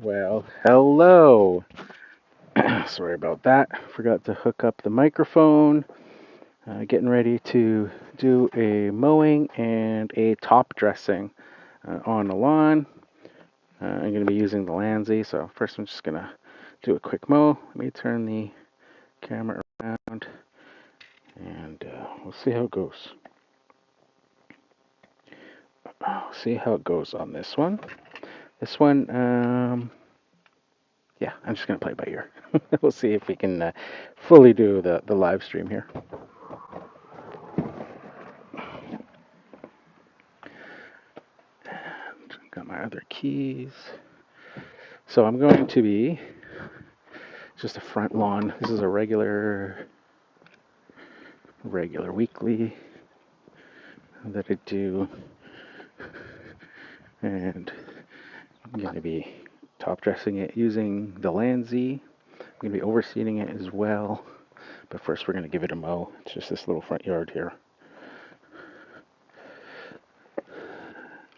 Well, hello. Sorry about that. Forgot to hook up the microphone. Getting ready to do a mowing and a top dressing on the lawn. I'm going to be using the Landsy, so first I'm just going to do a quick mow. Let me turn the camera around and we'll see how it goes. See how it goes on this one. This one, yeah, I'm just going to play by ear. We'll see if we can fully do the live stream here. Got my other keys. So I'm going to be just a front lawn. This is a regular weekly that I do, and I'm going to be top dressing it using the Landsy. I'm going to be overseeding it as well, but first we're going to give it a mow. It's just this little front yard here.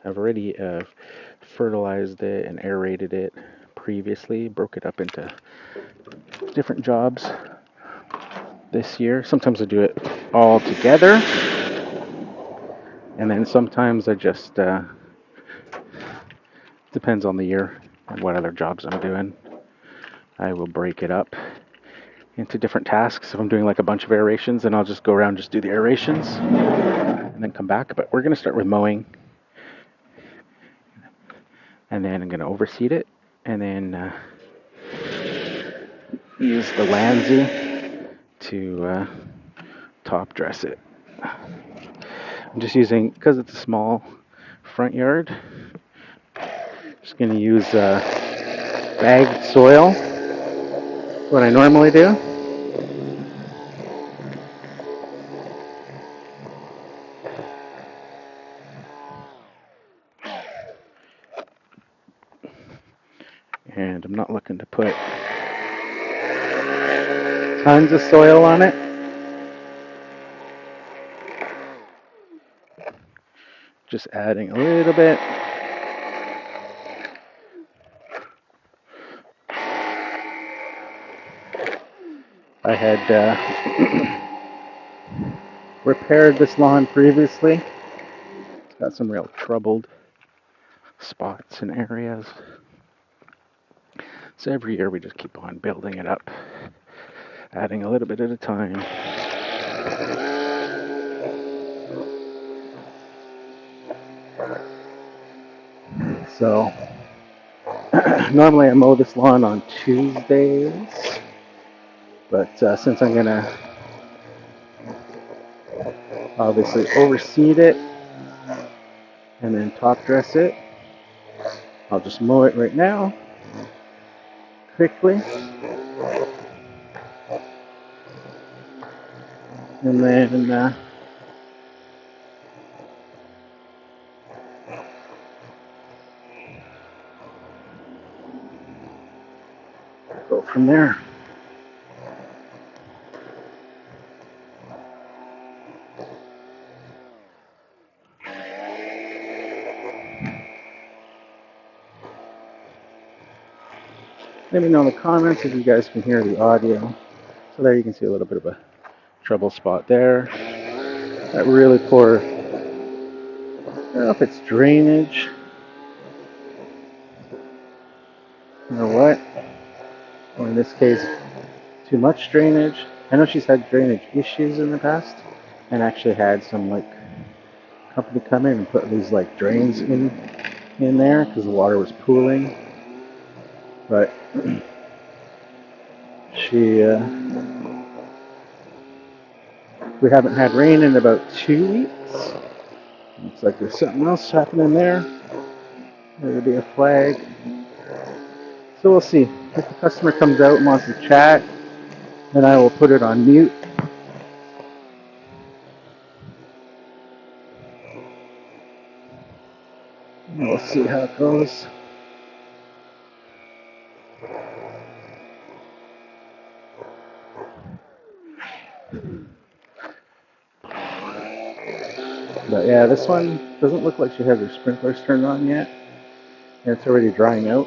I've already fertilized it and aerated it previously, broke it up into different jobs this year. Sometimes I do it all together, and then sometimes I just depends on the year and what other jobs I'm doing. I will break it up into different tasks. If I'm doing like a bunch of aerations, then I'll just go around and just do the aerations and then come back. But we're going to start with mowing, and then I'm going to overseed it, and then use the Landsy to top dress it. I'm just using, because it's a small front yard, just going to use bagged soil, what I normally do. And I'm not looking to put tons of soil on it. Just adding a little bit. I had repaired this lawn previously. It's got some real troubled spots and areas. So every year we just keep on building it up, adding a little bit at a time. So normally I mow this lawn on Tuesdays, but since I'm gonna obviously overseed it and then top dress it, I'll just mow it right now, quickly, and then go from there. Let me know in the comments if you guys can hear the audio. So there you can see a little bit of a trouble spot there. That really poor, I don't know if it's drainage or what, or in this case, too much drainage. I know she's had drainage issues in the past and actually had some like company come in and put these like drains in there because the water was pooling. But she we haven't had rain in about 2 weeks. Looks like there's something else happening there. There'll be a flag. So we'll see. If the customer comes out and wants to chat, then I will put it on mute. And we'll see how it goes. But yeah, this one doesn't look like she has her sprinklers turned on yet. And it's already drying out.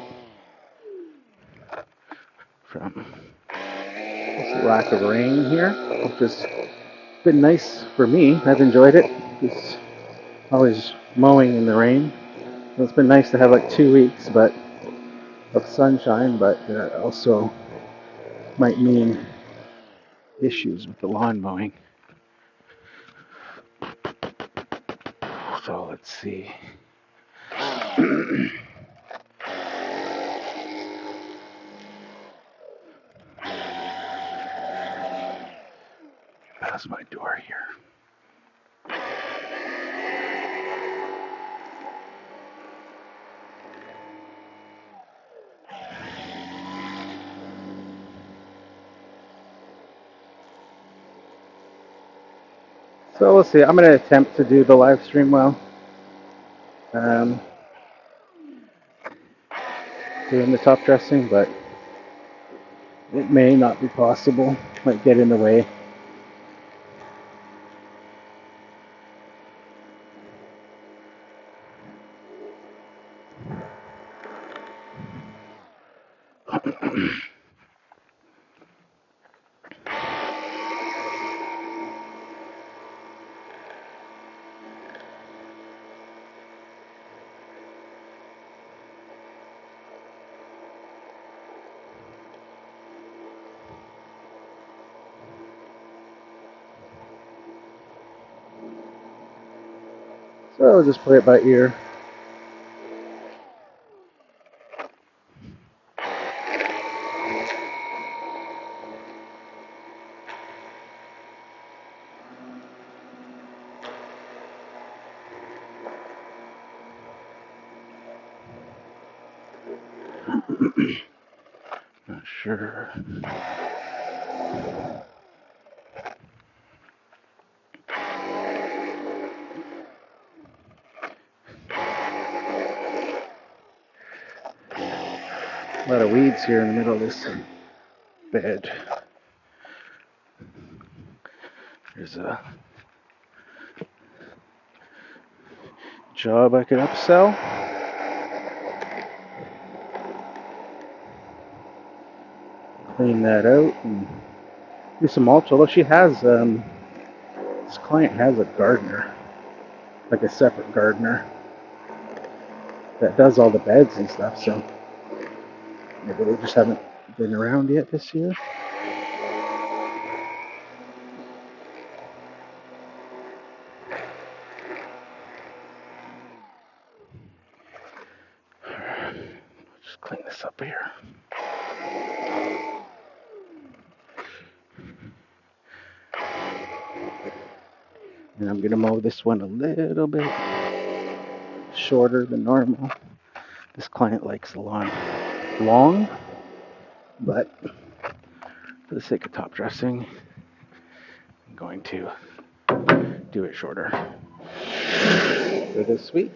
from this lack of rain here, which has been nice for me. I've enjoyed it. It's always mowing in the rain. It's been nice to have like 2 weeks of sunshine, but also might mean issues with the lawn mowing. So let's see. That's my door here. So we'll see. I'm going to attempt to do the live stream well. Doing the top dressing, but it may not be possible. Might get in the way. So I'll just play it by ear. Not sure. A lot of weeds here in the middle of this bed. There's a job I could upsell. Clean that out and do some mulch. Although she has, this client has a gardener, like a separate gardener that does all the beds and stuff. So maybe they just haven't been around yet this year. Just clean this up here. And I'm going to mow this one a little bit shorter than normal. This client likes the lawn long, but for the sake of top dressing, I'm going to do it shorter for this week.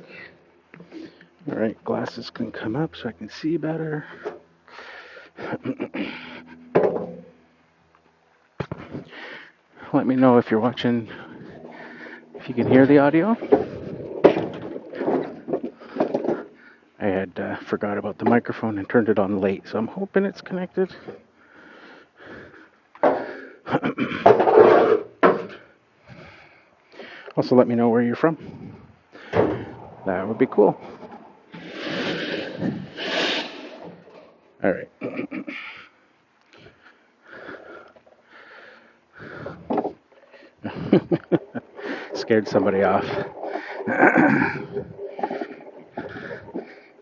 All right, glasses can come up so I can see better. Let me know if you're watching, if you can hear the audio. I had forgot about the microphone and turned it on late, so I'm hoping it's connected. Also, let me know where you're from. That would be cool. All right. Scared somebody off.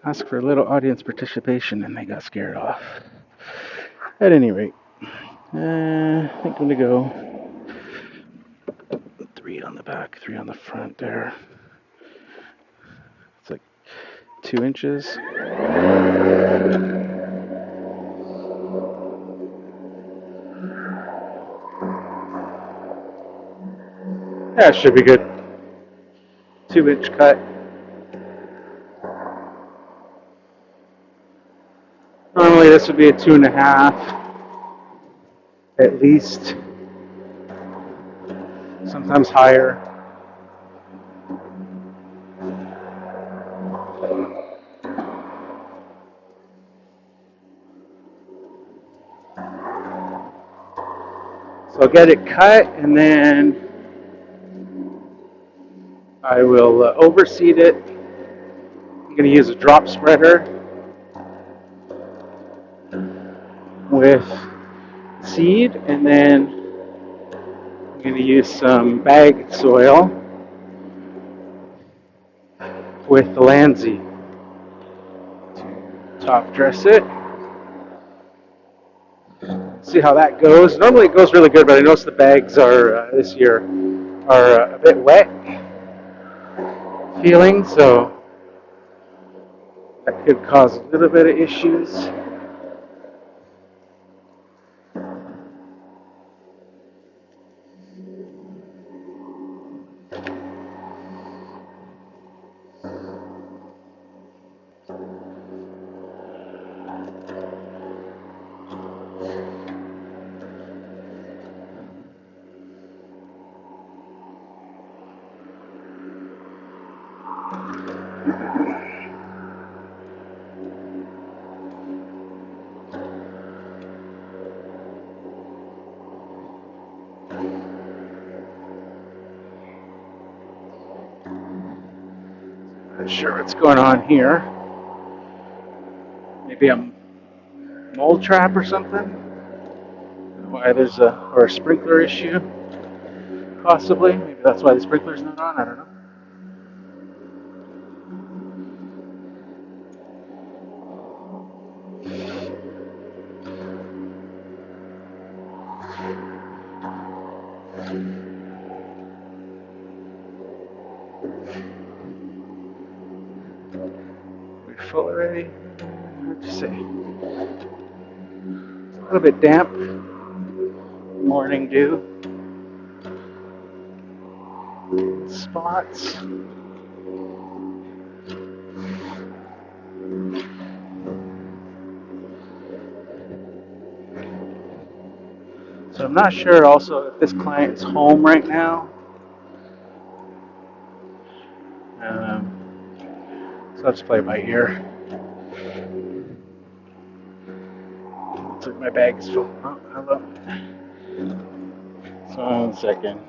Ask for a little audience participation and they got scared off. At any rate, I think I'm going to go 3 on the back, 3 on the front there. It's like 2 inches. That should be good. 2-inch cut. Normally this would be a 2.5 at least. Sometimes higher. So I'll get it cut, and then I will overseed it. I'm going to use a drop spreader with seed, and then I'm going to use some bag soil with the Landsea to top dress it. See how that goes. Normally it goes really good, but I noticed the bags are this year are a bit wet feeling, so that could cause a little bit of issues. Not sure what's going on here. Maybe a mold trap or something. Why there's a sprinkler issue, possibly. Maybe that's why the sprinkler's not on. I don't know. We full already? Hard to say. A little bit damp. Morning dew. Spots. So I'm not sure also if this client's home right now. So let's play by ear. Looks like my bag is full. Oh, hello. So 1 second.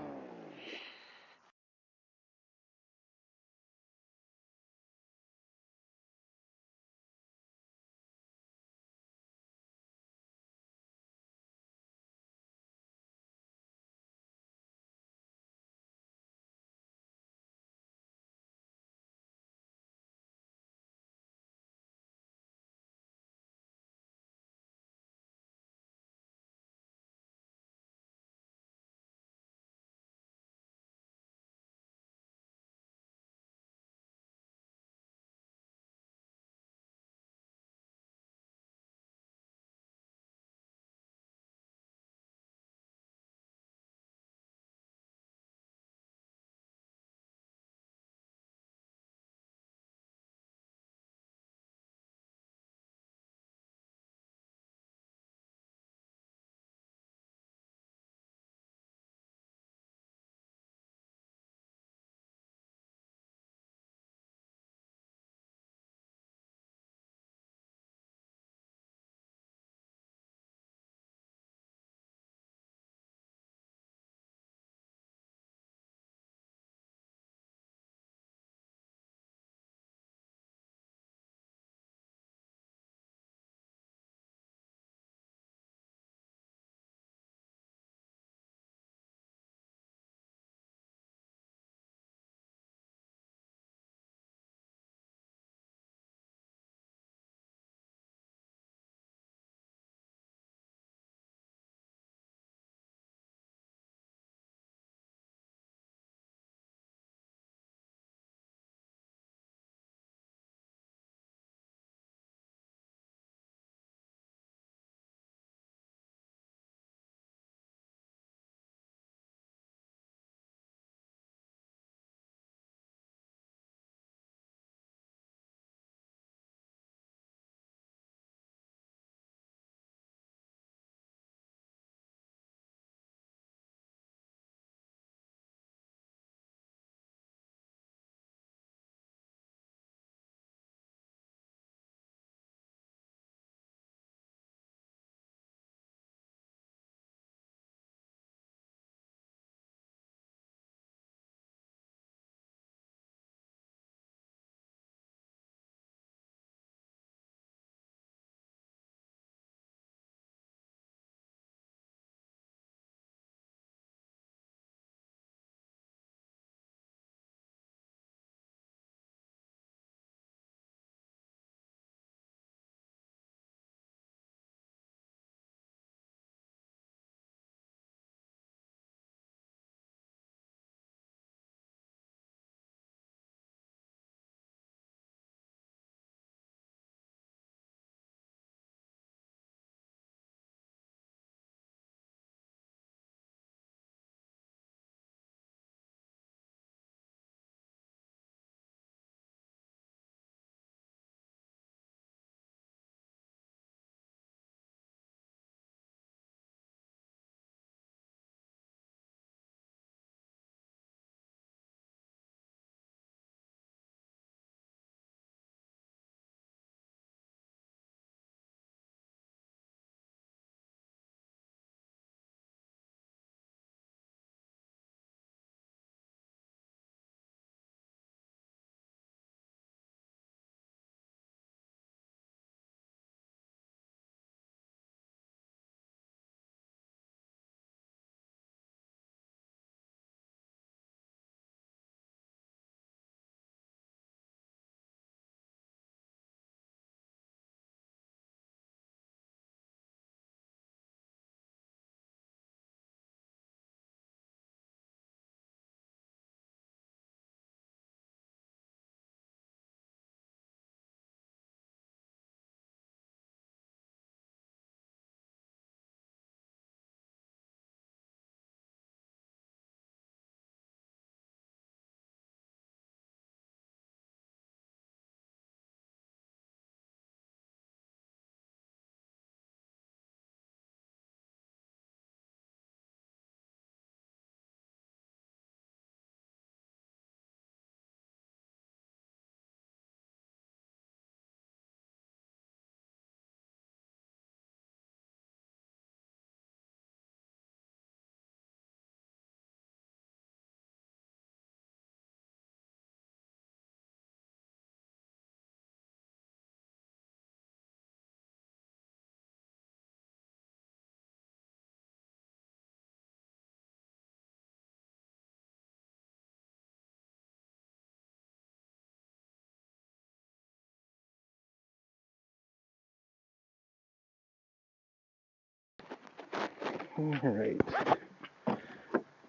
All right.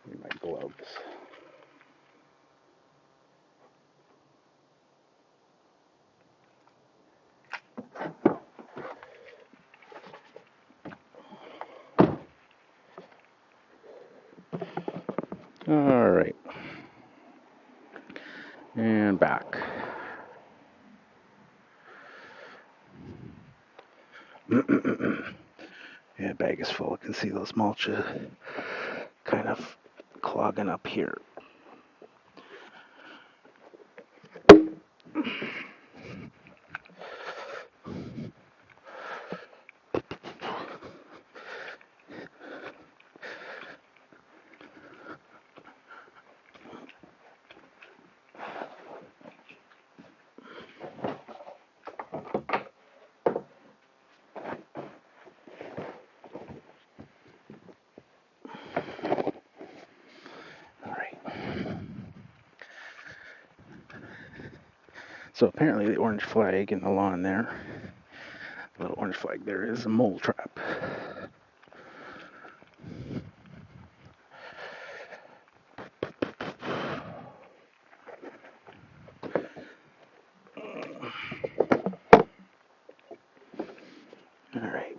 Need my gloves. All right. And back. Yeah, bag is full. I can see those mulch kind of clogging up here. So apparently the orange flag in the lawn there, the little orange flag there, is a mole trap. All right.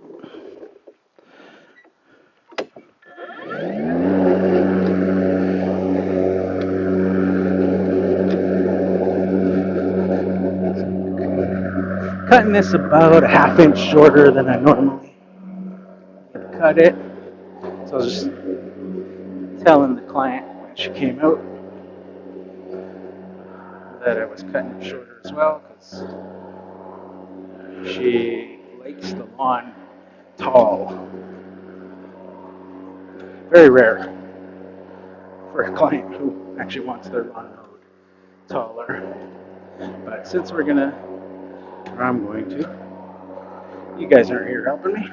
Cutting this about a ½ inch shorter than I normally cut it. So I was just telling the client when she came out that I was cutting it shorter as well, because she likes the lawn tall. Very rare for a client who actually wants their lawn mowed taller. But since I'm going to, you guys aren't here helping me.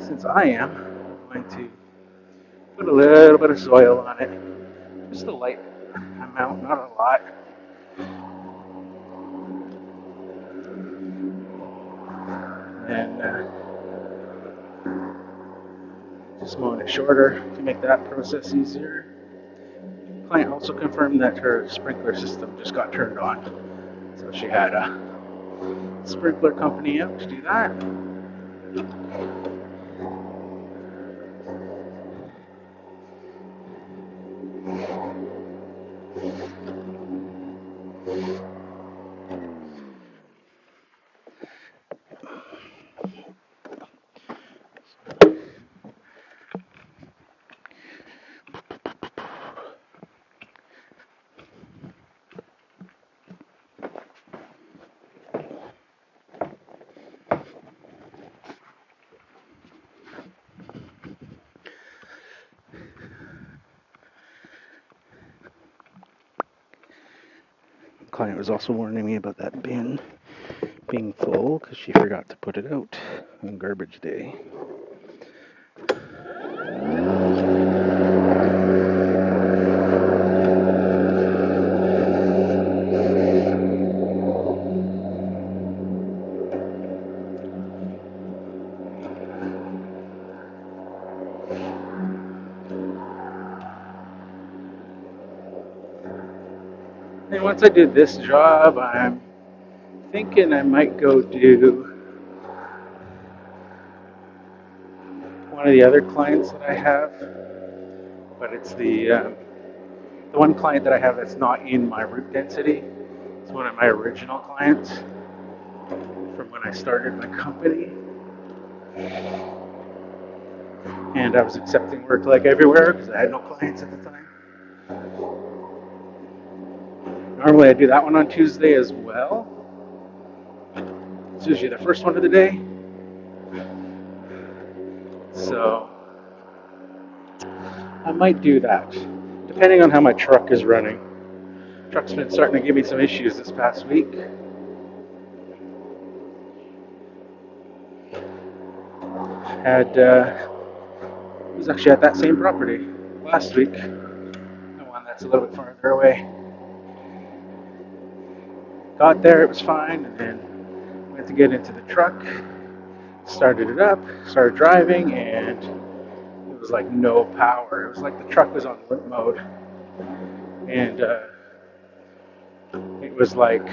Since I am, I'm going to put a little bit of soil on it. Just a light amount, not a lot. And just mowing it shorter to make that process easier. The client also confirmed that her sprinkler system just got turned on. So she had a sprinkler company out to do that. The client was also warning me about that bin being full because she forgot to put it out on garbage day. And once I do this job, I'm thinking I might go do one of the other clients that I have, but it's the one client that I have that's not in my root density. It's one of my original clients from when I started my company. And I was accepting work like everywhere because I had no clients at the time. Normally I do that one on Tuesday as well. It's usually the first one of the day. So I might do that, depending on how my truck is running. Truck's been starting to give me some issues this past week. Was actually at that same property last week, the one that's a little bit farther away. Got there, it was fine, and then went to get into the truck, started it up, started driving, and was like no power. It was like the truck was on limp mode, and it was like,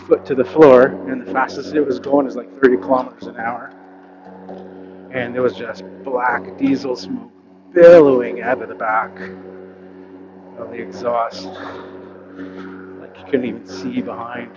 foot to the floor, and the fastest it was going is like 30 kilometers an hour, and there was just black diesel smoke billowing out of the back of the exhaust, like you couldn't even see behind.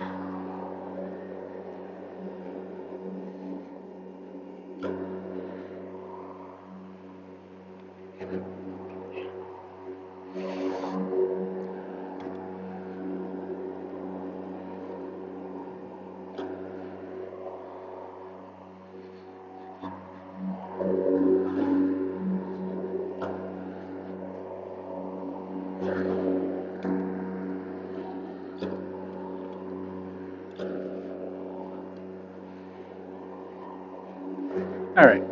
All right,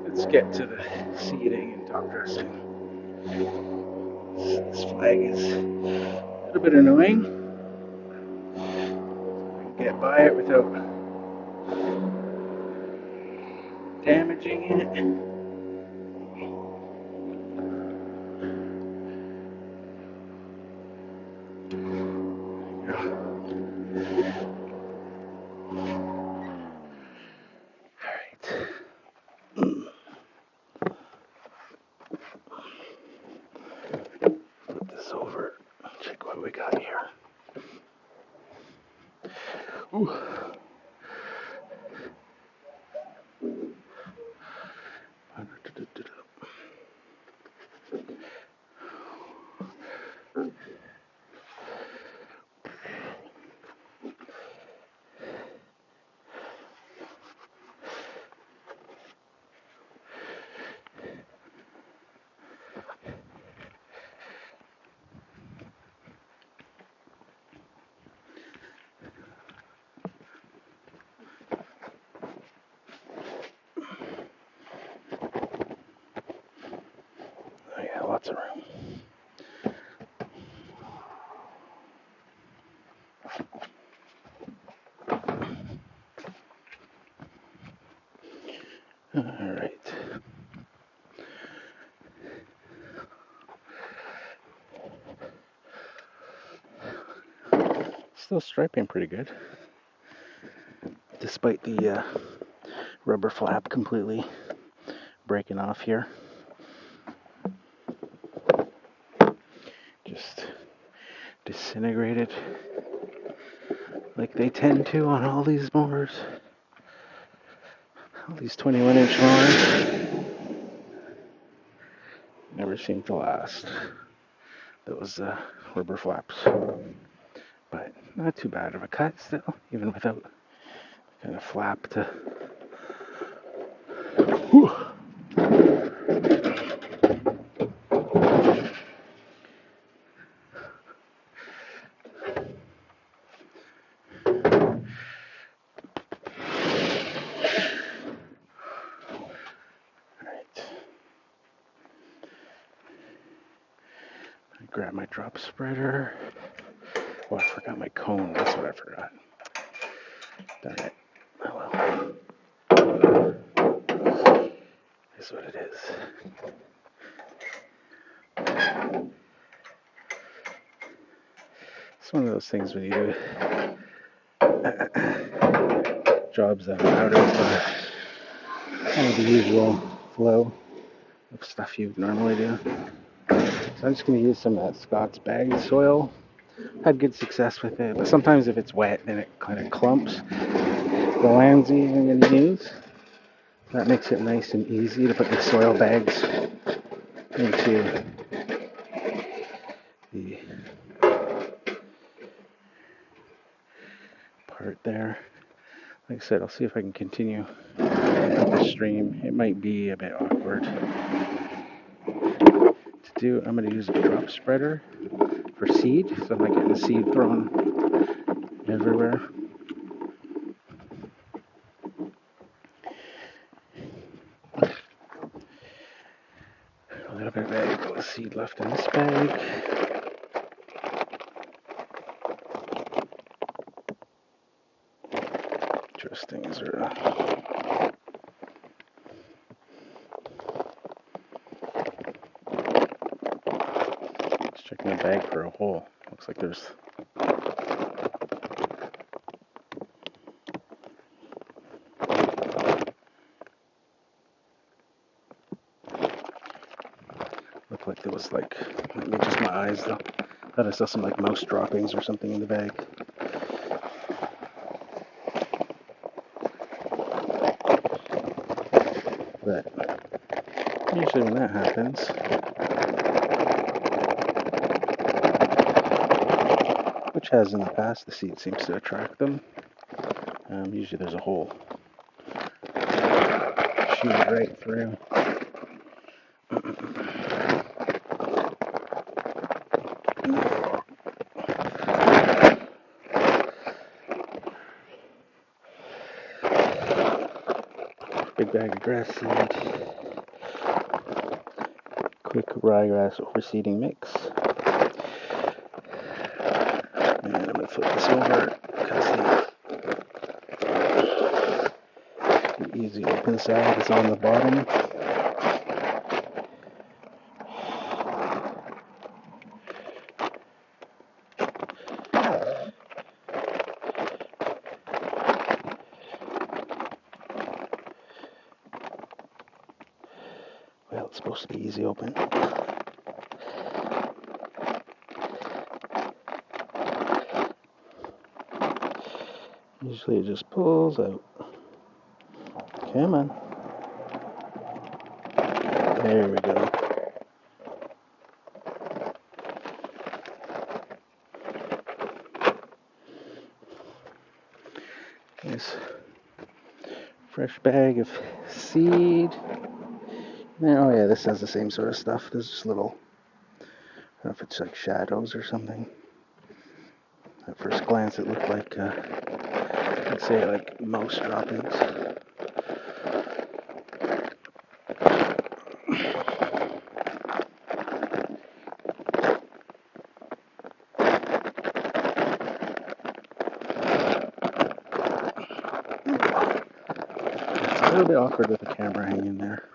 let's get to the seating and top dressing. This flag is a little bit annoying. Get by it without damaging it. Put this over. Check what we got here. Ooh. Oh yeah, lots of room. All right. Still striping pretty good, despite the rubber flap completely breaking off here. Just disintegrated like they tend to on all these motors. All these 21-inch motors never seem to last. Those rubber flaps. But not too bad of a cut still, even without kind of flap to... Whew. Grab my drop spreader. Oh, I forgot my cone. That's what I forgot. Darn it. Oh well. Is what it is. It's one of those things when you do jobs that are out of kind of the usual flow of stuff you would normally do. So I'm just going to use some of that Scott's bagged soil. Had good success with it, but sometimes if it's wet, then it kind of clumps. The Landsea I'm going to use. That makes it nice and easy to put the soil bags into the part there. Like I said, I'll see if I can continue with the stream. It might be a bit awkward to do. I'm going to use a drop spreader for seed, so I'm not getting the seed thrown everywhere. A little bit of seed left in this bag. Trust things are for a hole. Looks like there's... Looked like there was like, maybe just my eyes though. Thought I saw some like mouse droppings or something in the bag. But usually when that happens, which has in the past, the seed seems to attract them. Usually there's a hole. Shoot right through. Big bag of grass seed. Quick ryegrass overseeding mix. And I'm going to flip this over because the easy open side is on the bottom. Well, it's supposed to be easy open. Usually it just pulls out. Come on. There we go. Nice fresh bag of seed. Oh yeah, this has the same sort of stuff. There's just little, I don't know if it's like shadows or something. At first glance it looked like, I'd say like mouse droppings. It's a little bit awkward with the camera hanging there.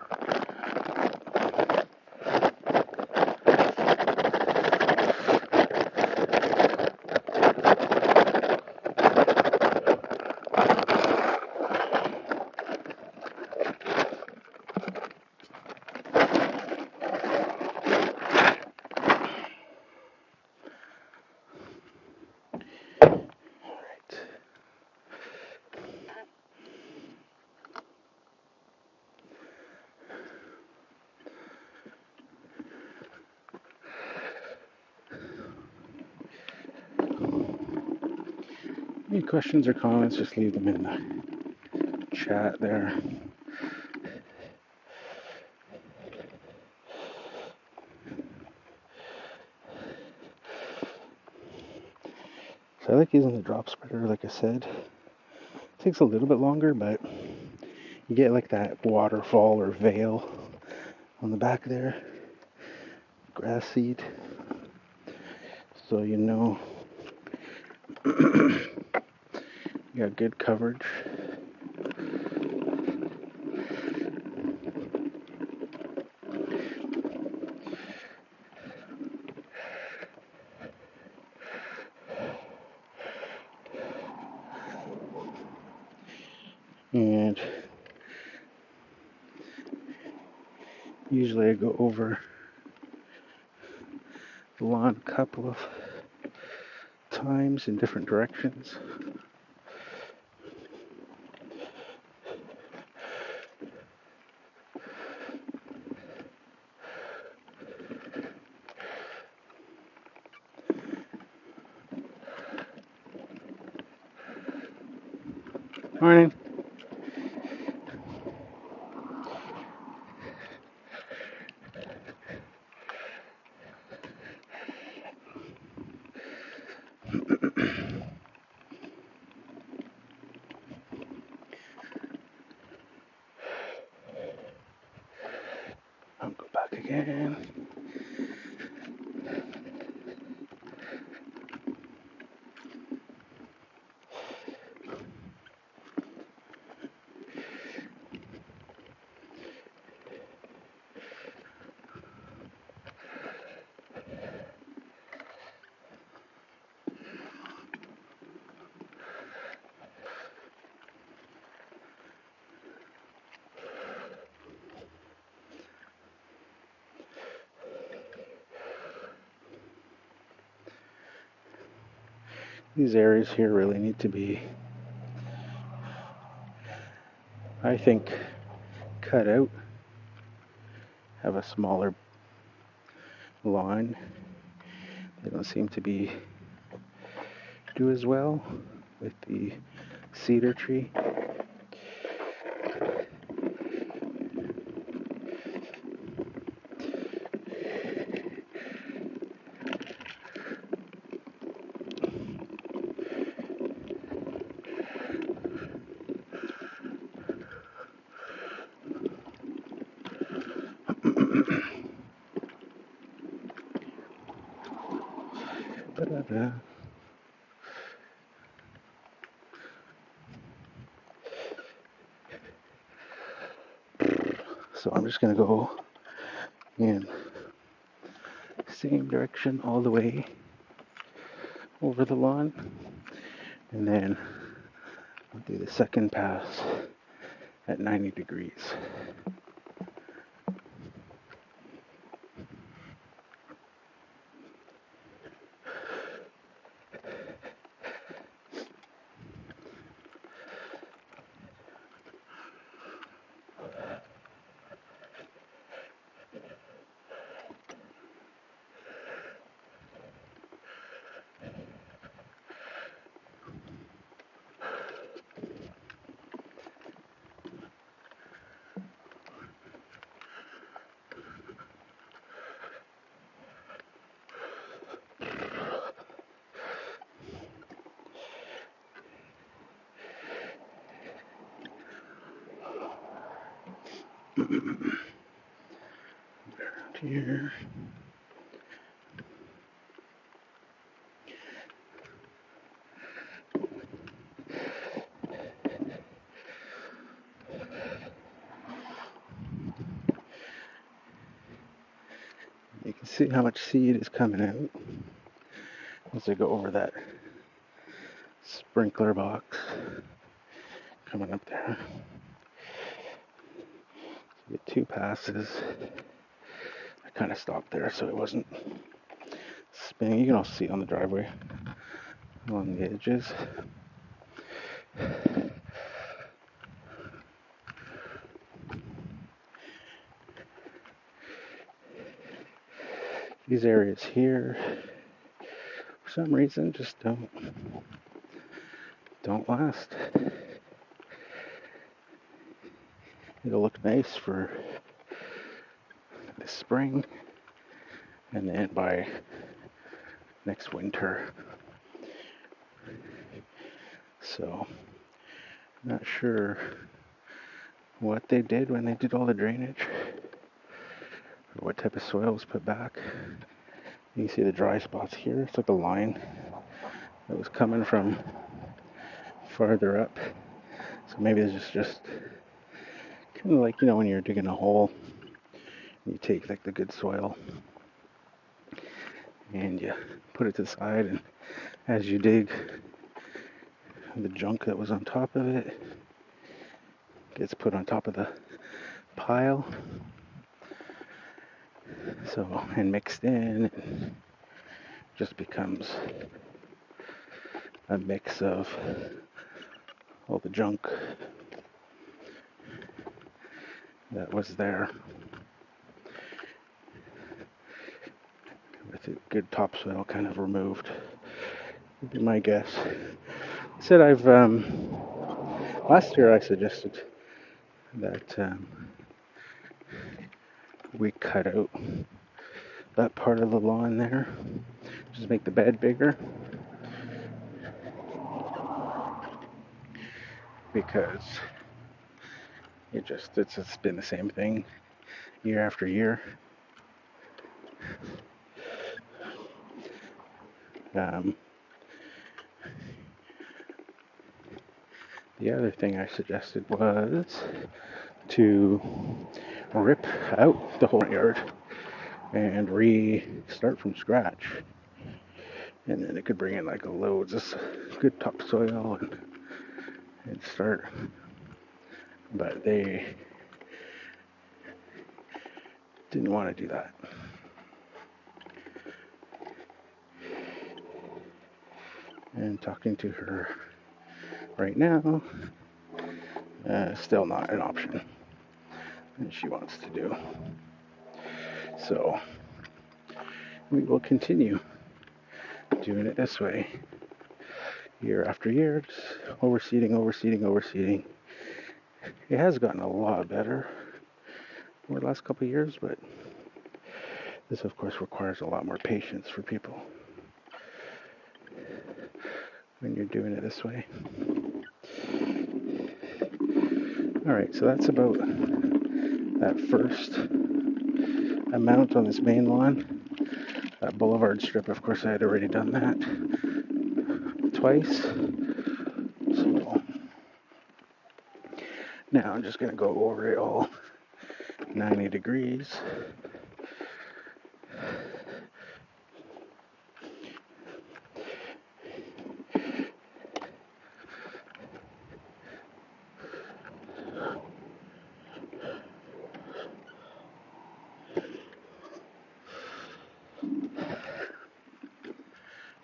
Any questions or comments, just leave them in the chat there. So I like using the drop spreader, like I said. It takes a little bit longer, but you get like that waterfall or veil on the back there. Grass seed. So you know you got good coverage. And usually I go over the lawn a couple of times in different directions. Morning. I'll go back again. These areas here really need to be, I think, cut out, have a smaller lawn. They don't seem to be do as well with the cedar tree. So I'm just going to go in same direction all the way over the lawn, and then I'll do the second pass at 90 degrees. Here. You can see how much seed is coming out as I go over that sprinkler box coming up there. Get 2 passes. I kind of stopped there so it wasn't spinning. You can also see on the driveway along the edges. These areas here, for some reason, just don't last. It'll look nice for this spring, and then by next winter. So, not sure what they did when they did all the drainage, or what type of soil was put back. You can see the dry spots here. It's like a line that was coming from farther up. So maybe it's just kind of like, when you're digging a hole, you take like the good soil and you put it to the side, and as you dig, the junk that was on top of it gets put on top of the pile. So, and mixed in, it just becomes a mix of all the junk that was there, with the good topsoil kind of removed, would be my guess. I said last year I suggested that we cut out that part of the lawn there, just make the bed bigger, because it's just been the same thing year after year. The other thing I suggested was to rip out the whole yard and restart from scratch, and then it could bring in like loads of good topsoil and start. But they didn't want to do that. And talking to her right now, still not an option that she wants to do. So we will continue doing it this way year after year, just overseeding, overseeding, overseeding. It has gotten a lot better over the last couple of years, but this of course requires a lot more patience for people when you're doing it this way. Alright, so that's about that first amount on this main lawn. That boulevard strip, of course, I had already done that twice. So now I'm just going to go over it all 90 degrees.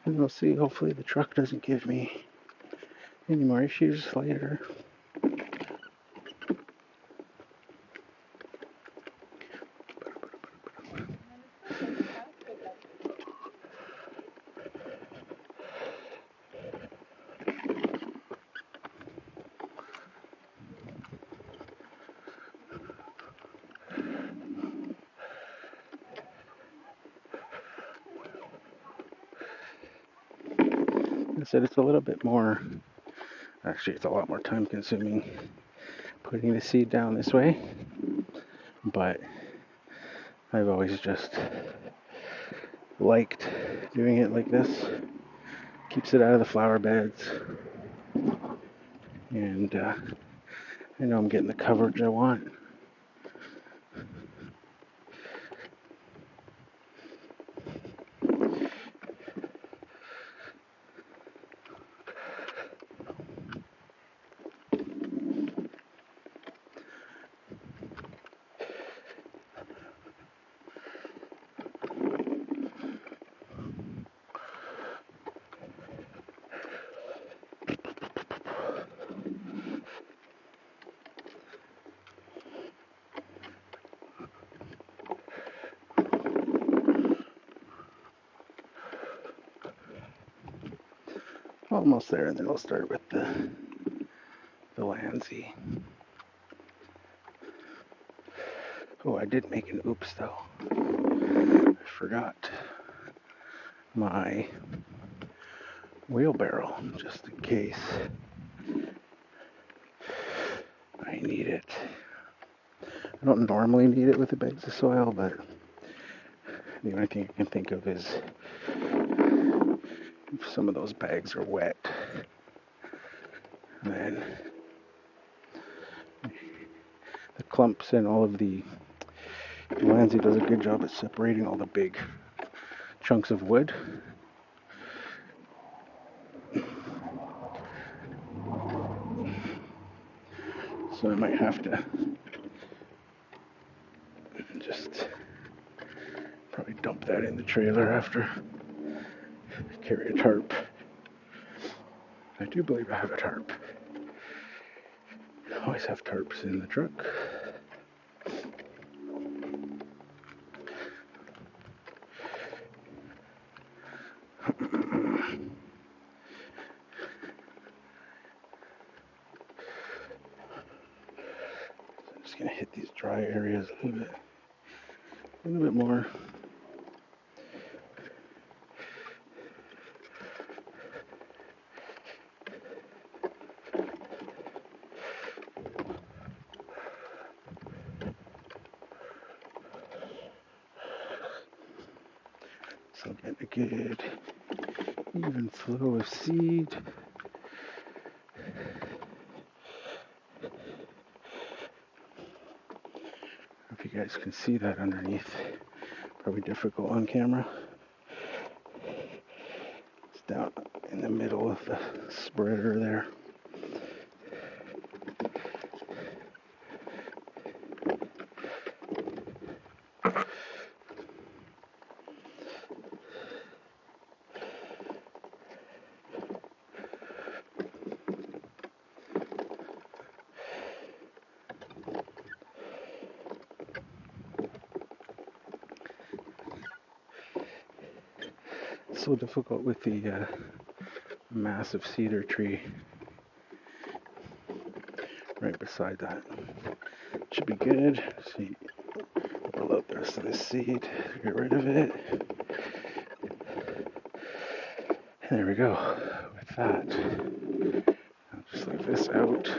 And we'll see, hopefully the truck doesn't give me any more issues later. I said it's a little bit more, actually it's a lot more time consuming putting the seed down this way, but I've always just liked doing it like this. Keeps it out of the flower beds, and I know I'm getting the coverage I want. Almost there, and then we'll start with the Landsea. Oh, I did make an oops though. I forgot my wheelbarrow, just in case I need it. I don't normally need it with the bags of soil, but the only thing I can think of is if some of those bags are wet, then the clumps and all of the Landsea does a good job at separating all the big chunks of wood. So I might have to just probably dump that in the trailer after. Carry a tarp. I do believe I have a tarp. I always have tarps in the truck. I'm just gonna hit these dry areas a little bit more. So get a good even flow of seed. If you guys can see that underneath, probably difficult on camera. It's down in the middle of the spreader there. so difficult with the massive cedar tree right beside that. Should be good. See, roll out the rest of this seed, get rid of it. And there we go. With that, I'll just leave this out.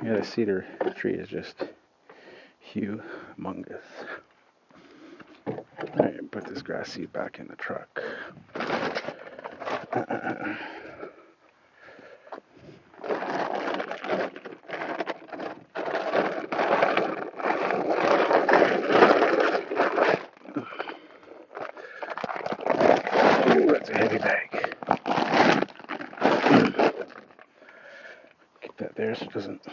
Yeah, the cedar tree is just humongous. Alright, put this grass seed back in the truck. Ooh, that's a heavy bag. Keep that there so it doesn't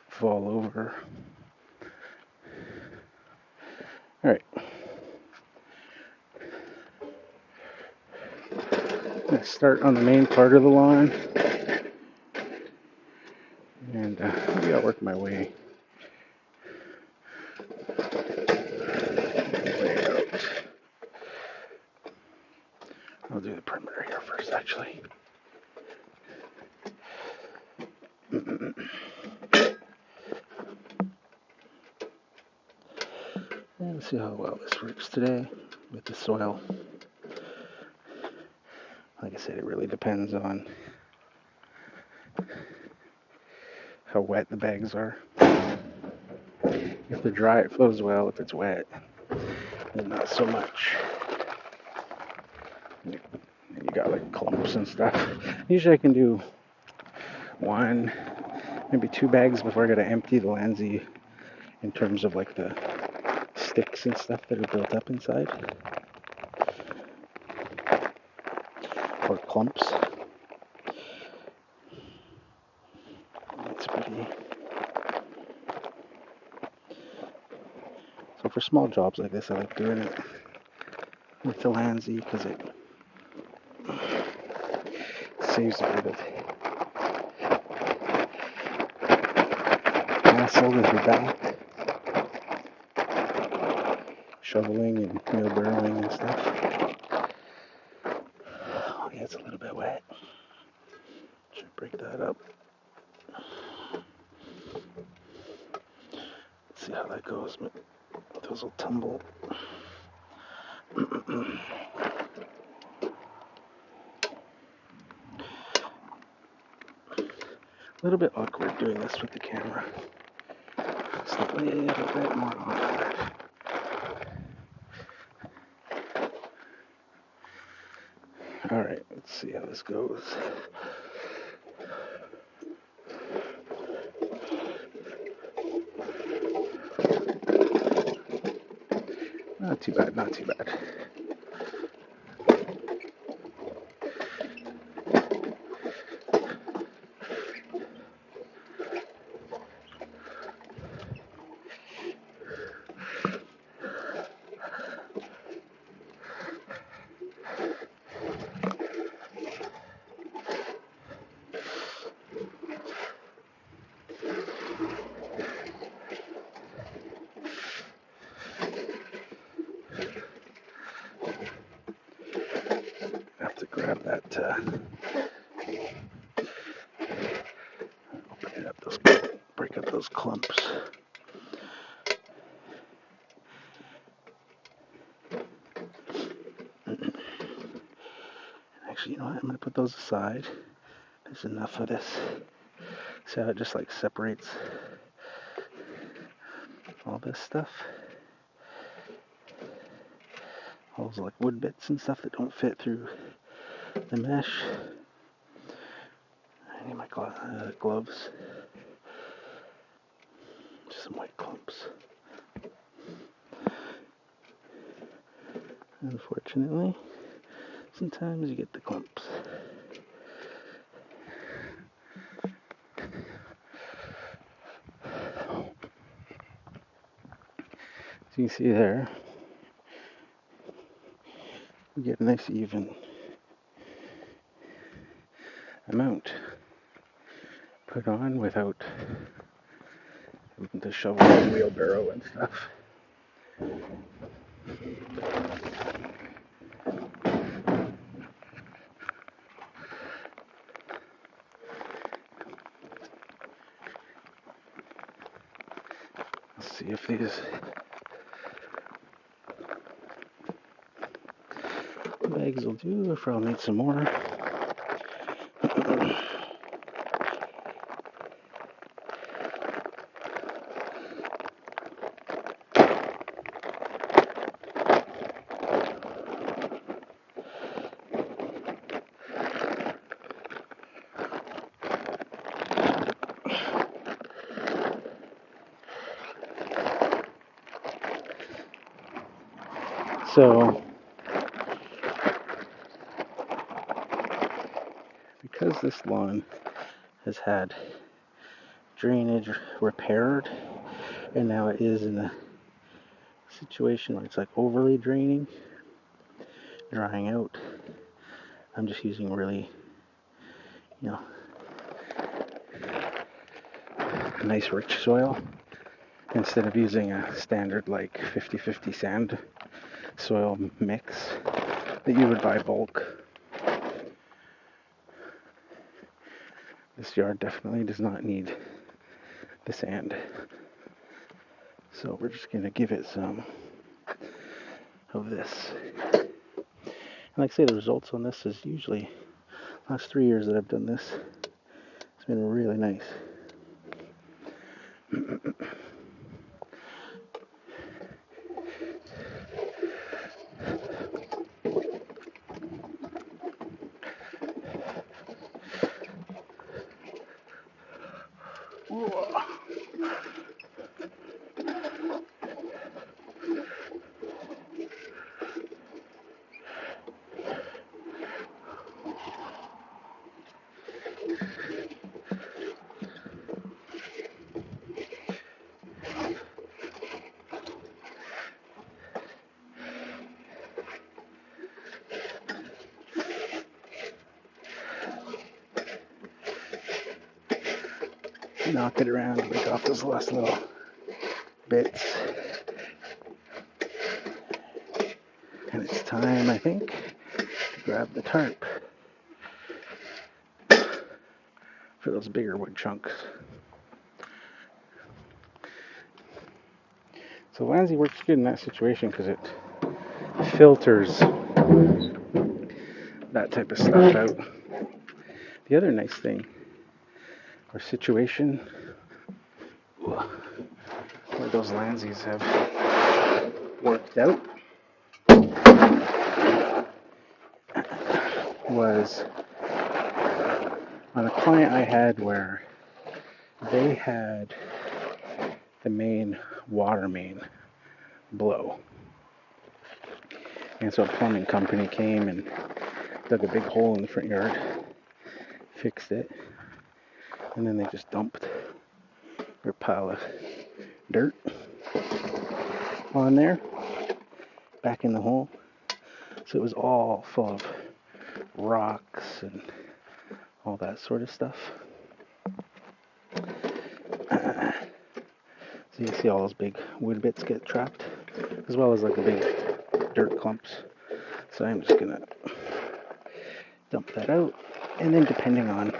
fall over. Alright. Let's start on the main part of the lawn. And maybe I'll work my way out. I'll do the perimeter here first, actually. And let's see how well this works today with the soil. Like I said, it really depends on how wet the bags are. If they're dry, it flows well. If it's wet, then not so much. And you got like clumps and stuff. Usually I can do 1, maybe 2 bags before I gotta empty the Landsea in terms of like the sticks and stuff that are built up inside. Or clumps. It's pretty. So for small jobs like this, I like doing it with the Landsea because it saves a bit of hassle with your back. Shoveling and wheelbarrowing and stuff. Oh yeah, it's a little bit wet. Should break that up. Let's see how that goes. Those will tumble. A little bit awkward doing this with the camera. Just a little bit more awkward. Alright, let's see how this goes. Not too bad, not too bad. Grab that, open it up, break up those clumps. Actually, you know what, I'm going to put those aside. There's enough of this. See how it just like separates all this stuff? All those like wood bits and stuff that don't fit through the mesh. I need my gloves. Just some white clumps. Unfortunately, sometimes you get the clumps. As you can see there, we get a nice even amount put on without having to shovel and wheelbarrow and stuff. see if these bags will do, if I'll need some more. So, because this lawn has had drainage repaired, and now it is in a situation where it's like overly draining, drying out, I'm just using really, nice rich soil instead of using a standard like 50-50 sand soil mix that you would buy bulk. This yard definitely does not need the sand. So we're just going to give it some of this. And like I say, the results on this is usually, last 3 years that I've done this, it's been really nice. Knock it around, break off those last little bits. And it's time, I think, to grab the tarp for those bigger wood chunks. So Landsea works good in that situation because it filters that type of stuff out. The other nice thing or situation where those Landseas have worked out was on a client I had where they had the main water main blow. And so a plumbing company came and dug a big hole in the front yard, fixed it, and then they just dumped their pile of dirt on there, back in the hole. So it was all full of rocks and all that sort of stuff. So you see all those big wood bits get trapped, as well as like the big dirt clumps. So I'm just gonna dump that out, and then depending on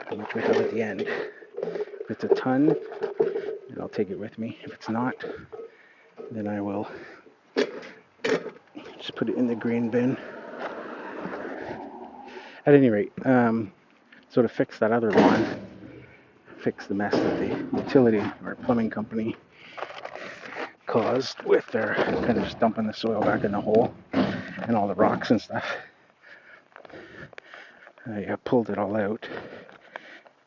how much we have at the end, if it's a ton, then I'll take it with me. If it's not, then I will just put it in the green bin. At any rate, so to fix that other lawn, fix the mess that the utility or plumbing company caused with their kind of just dumping the soil back in the hole and all the rocks and stuff, I pulled it all out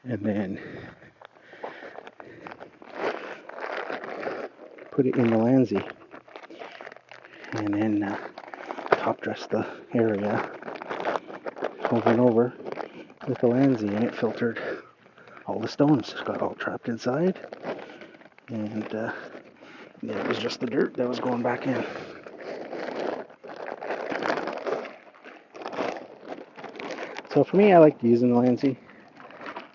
and then put it in the Landsea and then top dress the area over and over with the Landsea, and it filtered all the stones. It got all trapped inside, and yeah, it was just the dirt that was going back in. So for me, I like using the Landsea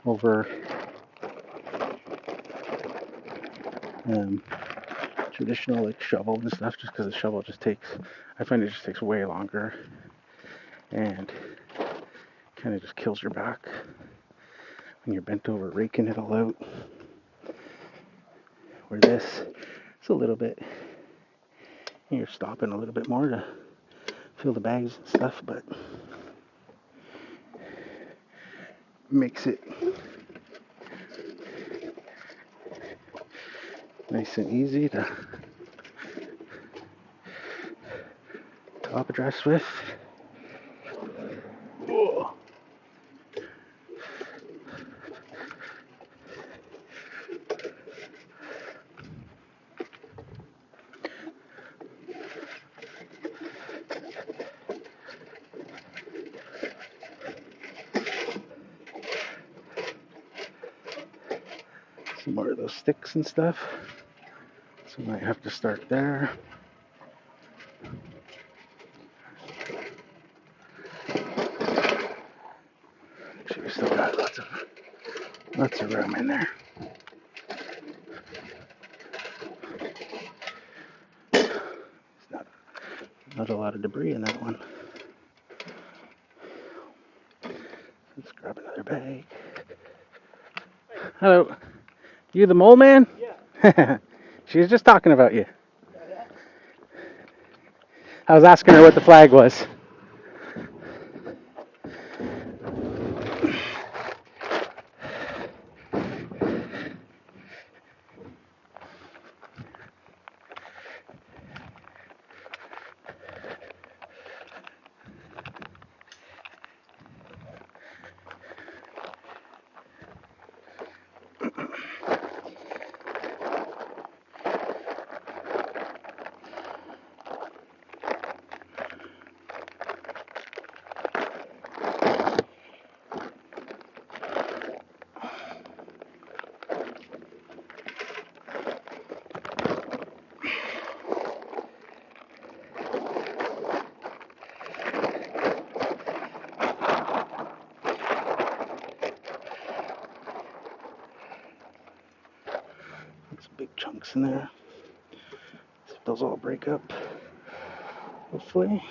over traditional like shovel and stuff, just because the shovel just takes, I find it just takes way longer and kind of just kills your back when you're bent over raking it all out. Where this, it's a little bit, you're stopping a little bit more to fill the bags and stuff, but makes it nice and easy to top dress with. Oh. Some more of those sticks and stuff. So might have to start there. Actually, we still got lots of room in there. Not a lot of debris in that one. Let's grab another bag. Hello. You the mole man? Yeah. She was just talking about you. I was asking her what the flag was. Some big chunks in there. See if those all break up. Hopefully.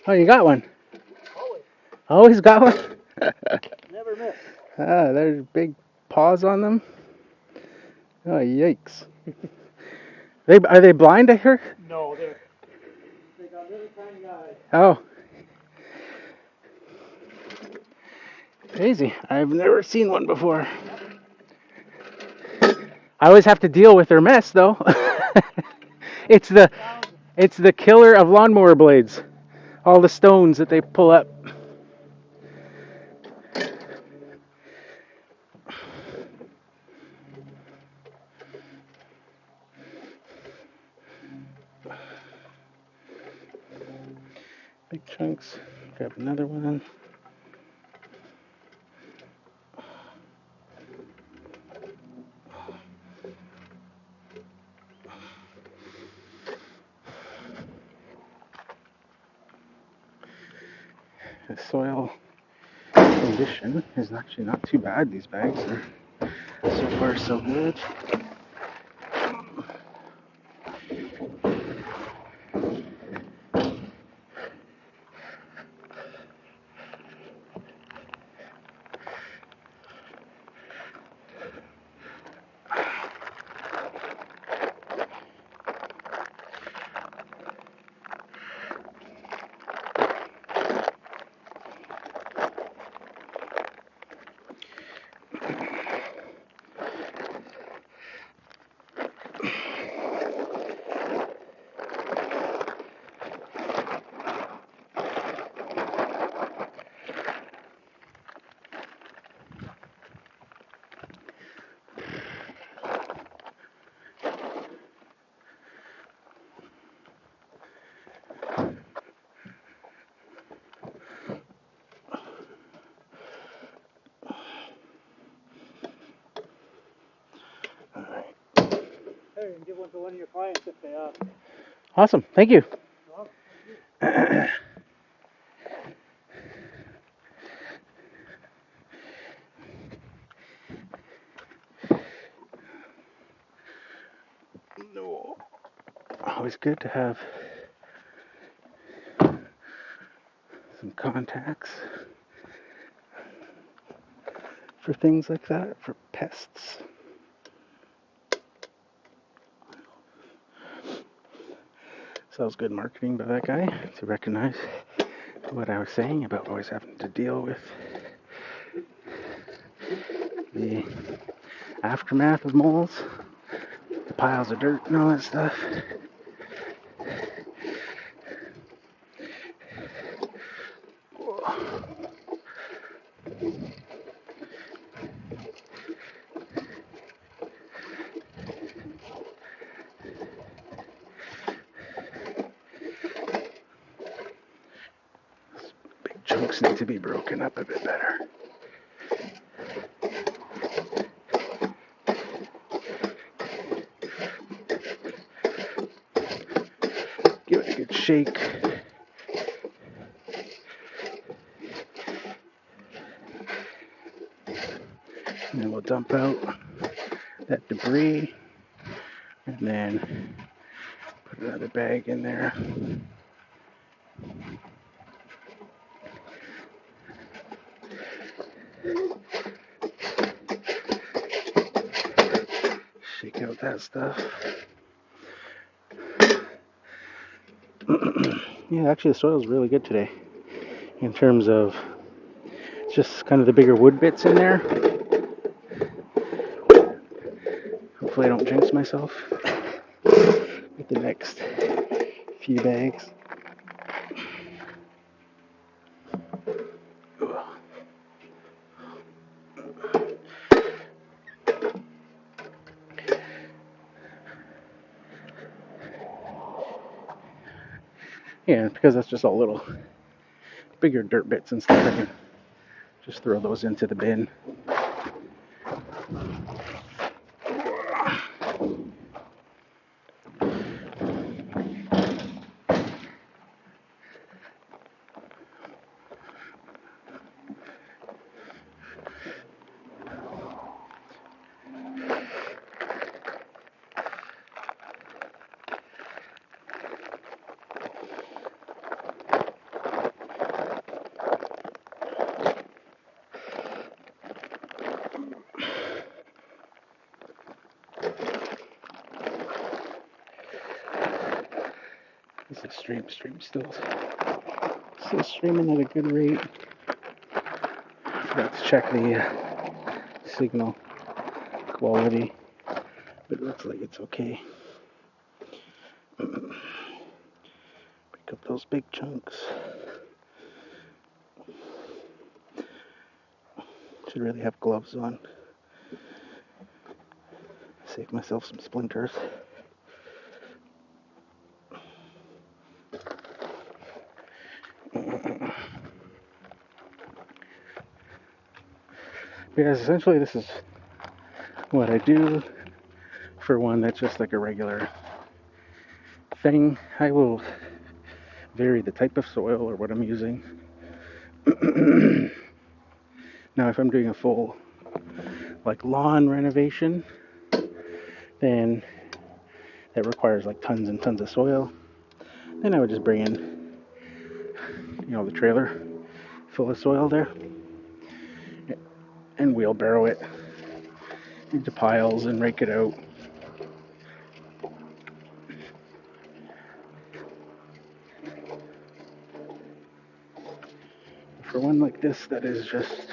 Oh, you got one. Always got one. Never miss. Ah, there's big paws on them. Oh, yikes. Are they blind, I hear? No, they got little tiny eyes. Oh. Crazy. I've never seen one before. I always have to deal with their mess, though. it's the killer of lawnmower blades. All the stones that they pull up. Big chunks. Grab another one. The soil condition is actually not too bad. These bags are so far so good. There, you can give one to one of your clients if they ask. Awesome. Thank you. No. Always good to have some contacts for things like that, for pests. So that was good marketing by that guy to recognize what I was saying about always having to deal with the aftermath of moles, the piles of dirt and all that stuff. Big chunks need to be broken up a bit better. Give it a good shake. And then we'll dump out that debris and then put another bag in there. Shake out that stuff. Yeah, actually the soil's really good today in terms of just kind of the bigger wood bits in there. Hopefully I don't jinx myself with the next few bags. Yeah, because that's just all little bigger dirt bits and stuff, I can just throw those into the bin. This is stream still streaming at a good rate. Forgot to check the signal quality, but it looks like it's okay. Pick up those big chunks. Should really have gloves on. Save myself some splinters. Because essentially this is what I do for one that's just like a regular thing. I will vary the type of soil or what I'm using. Now if I'm doing a full like lawn renovation, then that requires like tons and tons of soil. Then I would just bring in, the trailer full of soil there and wheelbarrow it into piles and rake it out. For one like this that is just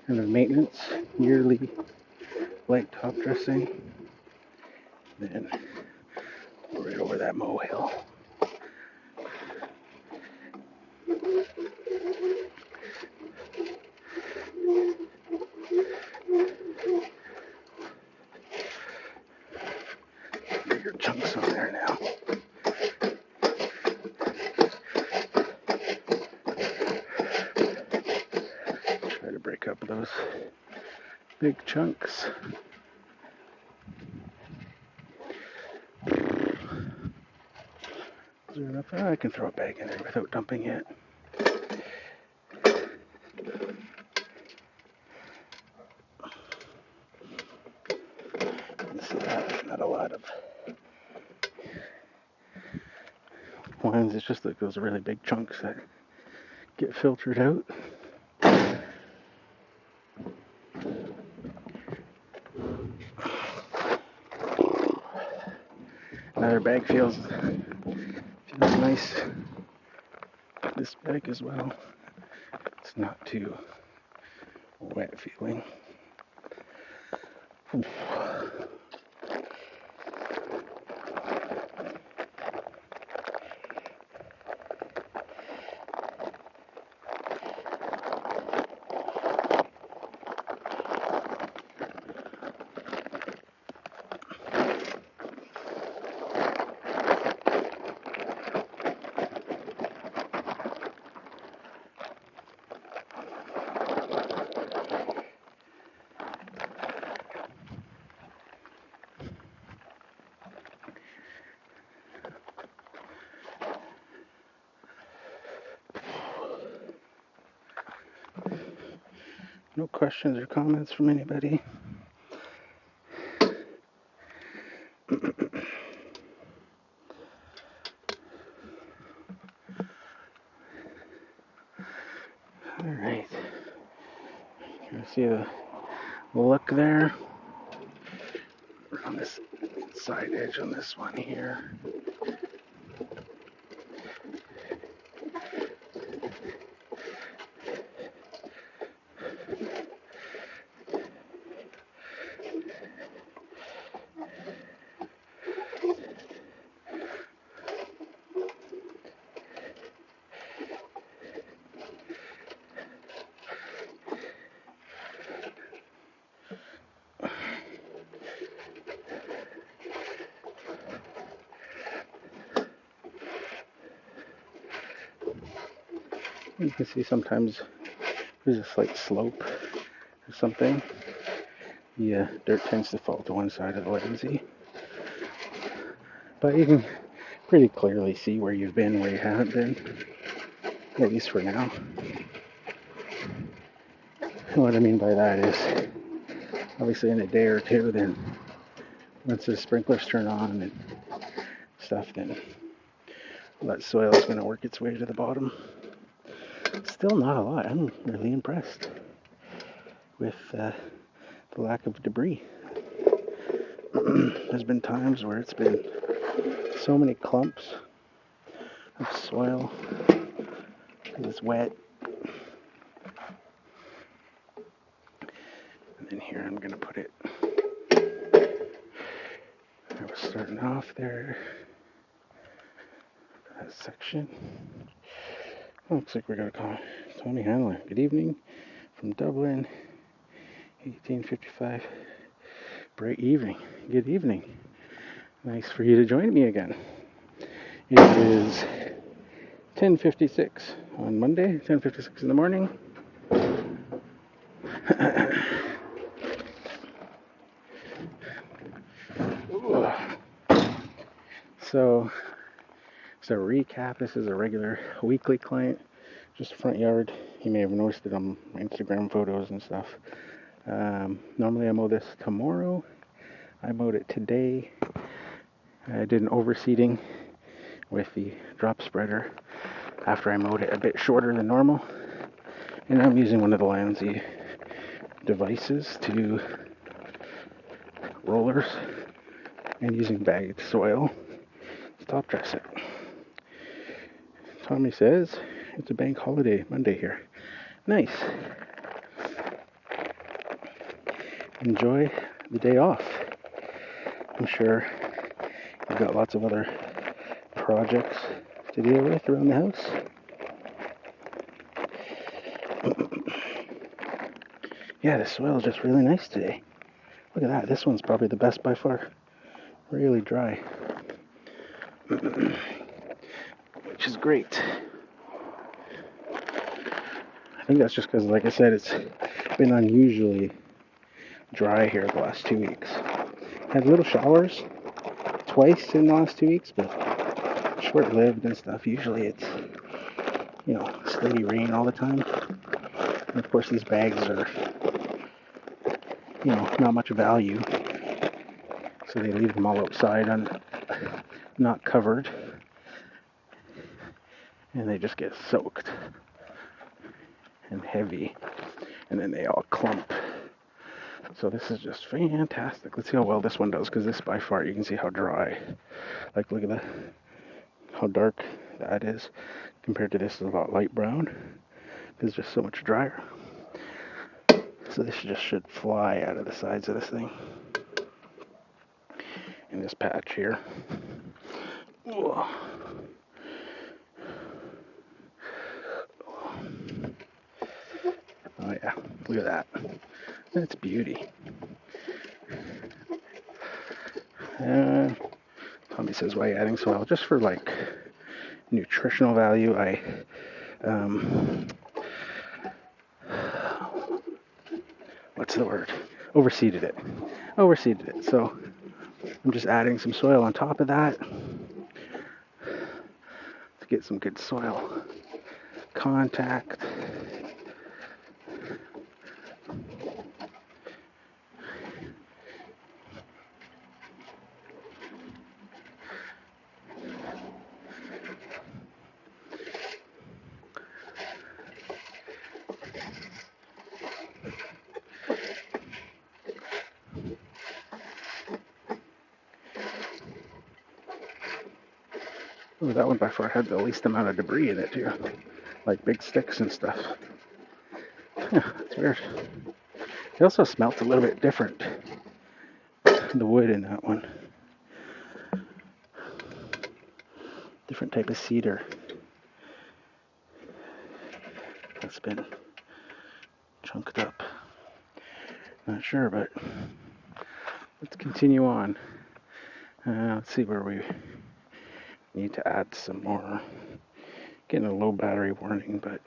kind of maintenance, yearly light top dressing, then right over that mow hill. Bigger chunks on there now. up those big chunks. Is there enough? I can throw a bag in there without dumping it. So that's not a lot of wines. It's just like those really big chunks that get filtered out. Another bag feels nice. This bag as well. It's not too wet feeling. No questions or comments from anybody? All right. You see the look there on this side edge on this one here. You can see sometimes there's a slight slope or something. The dirt tends to fall to one side of the Lindsay. But you can pretty clearly see where you've been, where you haven't been, at least for now. And what I mean by that is, obviously in a day or two, then once the sprinklers turn on and stuff, then all that soil is going to work its way to the bottom. Still not a lot. I'm really impressed with the lack of debris. There's been times where it's been so many clumps of soil because it's wet. And then here I'm going to put it. I was starting off there. That section. Looks like we got a call. Tony Hanlon. Good evening from Dublin, 1855. Bright evening. Good evening. Nice for you to join me again. It is 10:56 on Monday, 10:56 in the morning. So a recap. This is a regular weekly client, just front yard. You may have noticed it on my Instagram photos and stuff. Normally I mow this tomorrow. I mowed it today. I did an overseeding with the drop spreader after I mowed it a bit shorter than normal. And I'm using one of the Lindsay devices to rollers and using bagged soil to top dress it. Tommy says it's a bank holiday Monday here. Nice. Enjoy the day off. I'm sure you've got lots of other projects to deal with around the house. Yeah, the soil is just really nice today. Look at that. This one's probably the best by far. Really dry. Which is great. I think that's just because, like I said, it's been unusually dry here the last 2 weeks. Had little showers twice in the last 2 weeks, but short-lived and stuff. Usually it's, steady rain all the time. And of course these bags are, not much value. So they leave them all outside and not covered. And they just get soaked and heavy. And then they all clump. So this is just fantastic. Let's see how well this one does, because this by far, you can see how dry. Like, look at how dark that is compared to this is a lot light brown. It's just so much drier. So this just should fly out of the sides of this thing. In this patch here. Oh yeah, look at that. That's beauty. Tommy says, why adding soil? Just for like nutritional value. What's the word? Overseeded it. So I'm just adding some soil on top of that to get some good soil contact. Ooh, that one by far had the least amount of debris in it too, like big sticks and stuff. It's weird. It also smelt a little bit different, the wood in that one. Different type of cedar that's been chunked up. Not sure, but let's continue on. Let's see where we need to add some more. Getting a low battery warning, but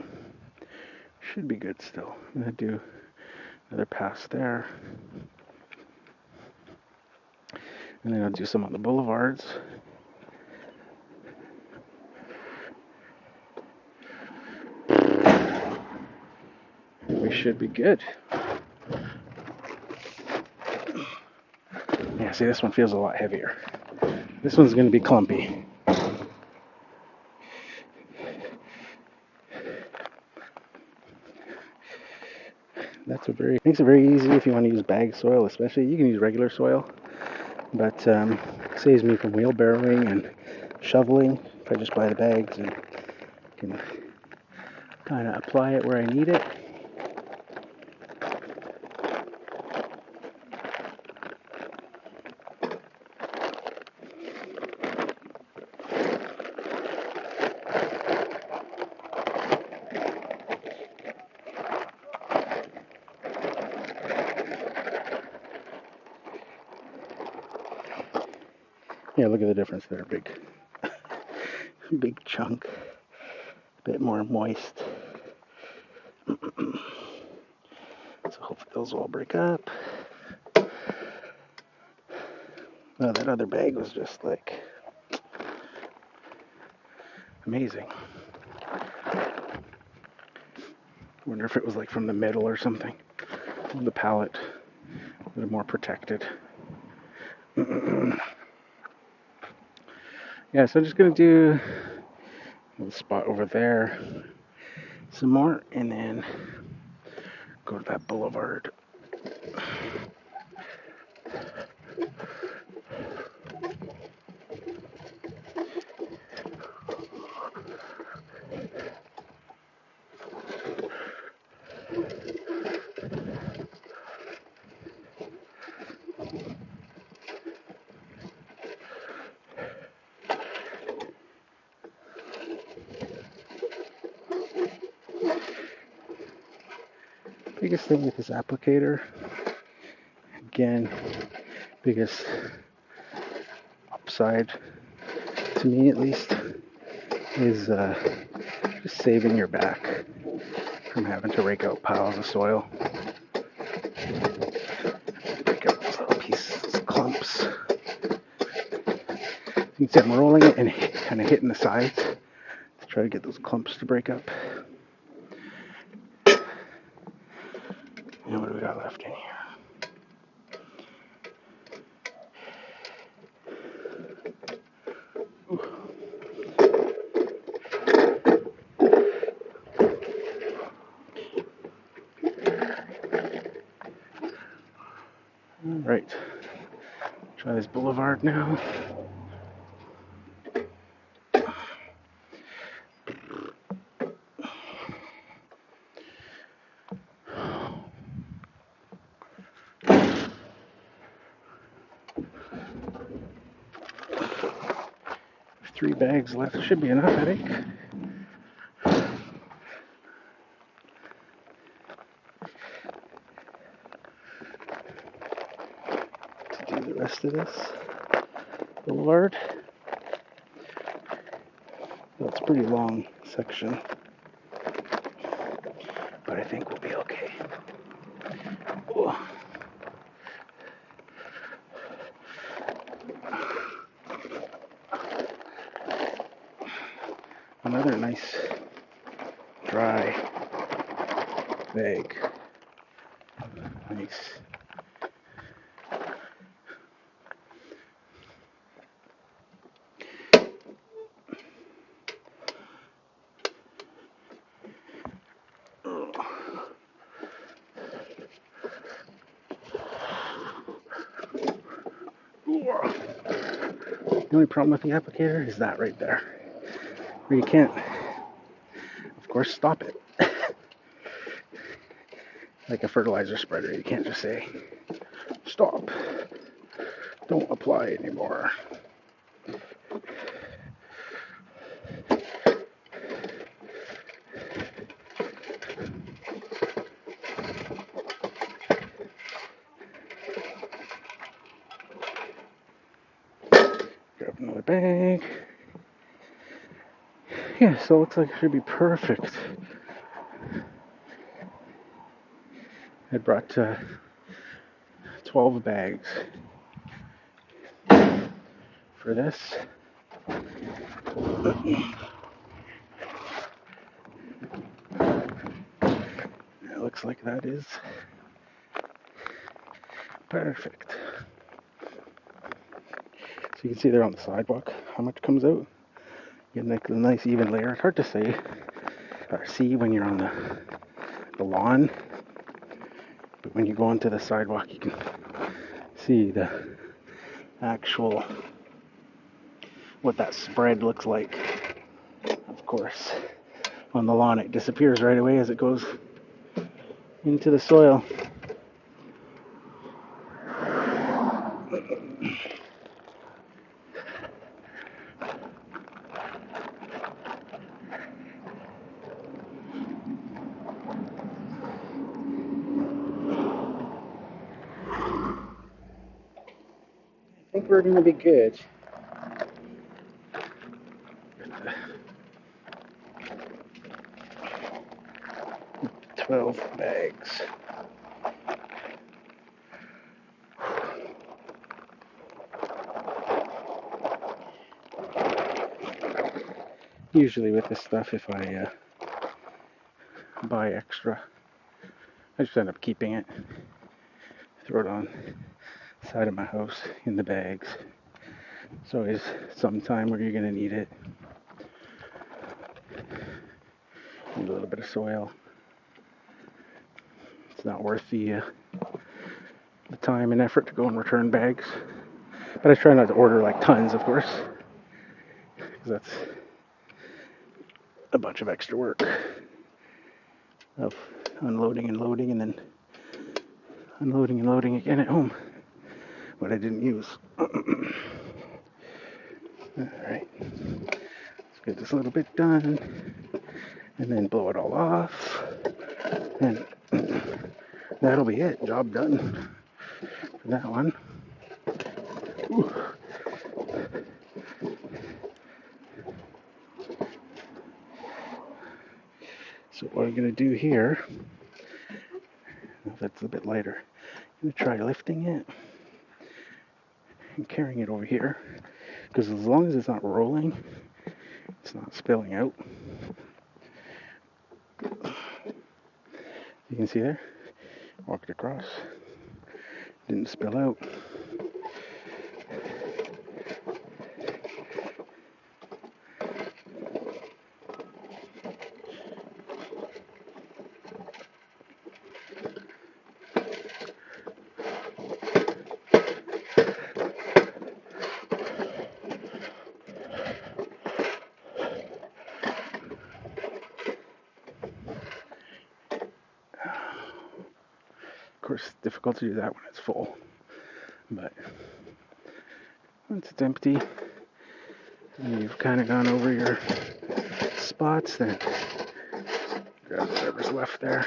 should be good still. I'm going to do another pass there. And then I'll do some on the boulevards. We should be good. Yeah, see, this one feels a lot heavier. This one's going to be clumpy. Makes it very easy if you want to use bag soil, especially. You can use regular soil, but saves me from wheelbarrowing and shoveling if I just buy the bags and can kind of apply it where I need it. Yeah, look at the difference there. Big chunk. A bit more moist. So hopefully those will all break up. Oh, that other bag was just like amazing. Wonder if it was like from the middle or something. The pallet a little more protected. Yeah, so I'm just gonna do a little spot over there, some more, and then go to that boulevard. Biggest thing with this applicator, again, biggest upside to me at least, is just saving your back. from having to rake out piles of soil. Break out those little pieces, those clumps. You can see I'm rolling it and kind of hitting the sides to try to get those clumps to break up. And what do we got left in here? 'Boulevard now. Three bags left. Should be enough, I think. To do the rest of this boulevard. Well, it's a pretty long section, but I think we'll be okay. Whoa. Another nice dry bag. Nice. The only problem with the applicator is that right there, where you can't, of course, stop it. Like a fertilizer spreader, you can't just say, stop, don't apply anymore. Grab another bag. Yeah, so it looks like it should be perfect. I brought 12 bags for this. It looks like that is perfect. So you can see there on the sidewalk how much comes out. You get a nice even layer. It's hard to say or see when you're on the lawn, but when you go onto the sidewalk, you can see the actual what that spread looks like. Of course, on the lawn it disappears right away as it goes into the soil. I think we're going to be good. 12 bags. Usually with this stuff, if I buy extra, I just end up keeping it. Throw it on the side of my house in the bags. It's always some time where you're going to need it. Need a little bit of soil. It's not worth the time and effort to go and return bags. But I try not to order like tons, of course, because that's a bunch of extra work of unloading and loading and then unloading and loading again at home what I didn't use. Alright, let's get this little bit done and then blow it all off, and that'll be it. Job done for that one. Ooh. So what I'm going to do here, that's a bit lighter, I'm going to try lifting it and carrying it over here, because as long as it's not rolling, it's not spilling out. You can see there, walked across, didn't spill out. Of course, it's difficult to do that when it's full, but once it's empty and you've kind of gone over your spots, then grab whatever's left there.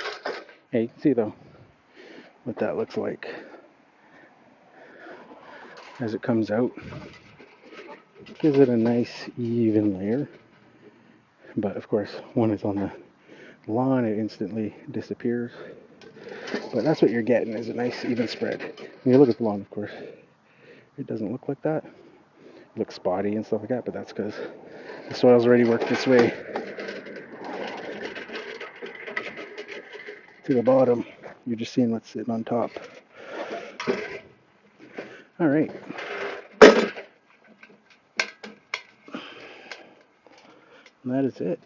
Yeah, you can see though what that looks like as it comes out. Gives it a nice even layer, but of course when it's on the lawn it instantly disappears. But that's what you're getting, is a nice even spread. When you look at the lawn, of course, it doesn't look like that. It looks spotty and stuff like that, but that's because the soil's already worked its way to the bottom. You're just seeing what's sitting on top. All right. And that is it.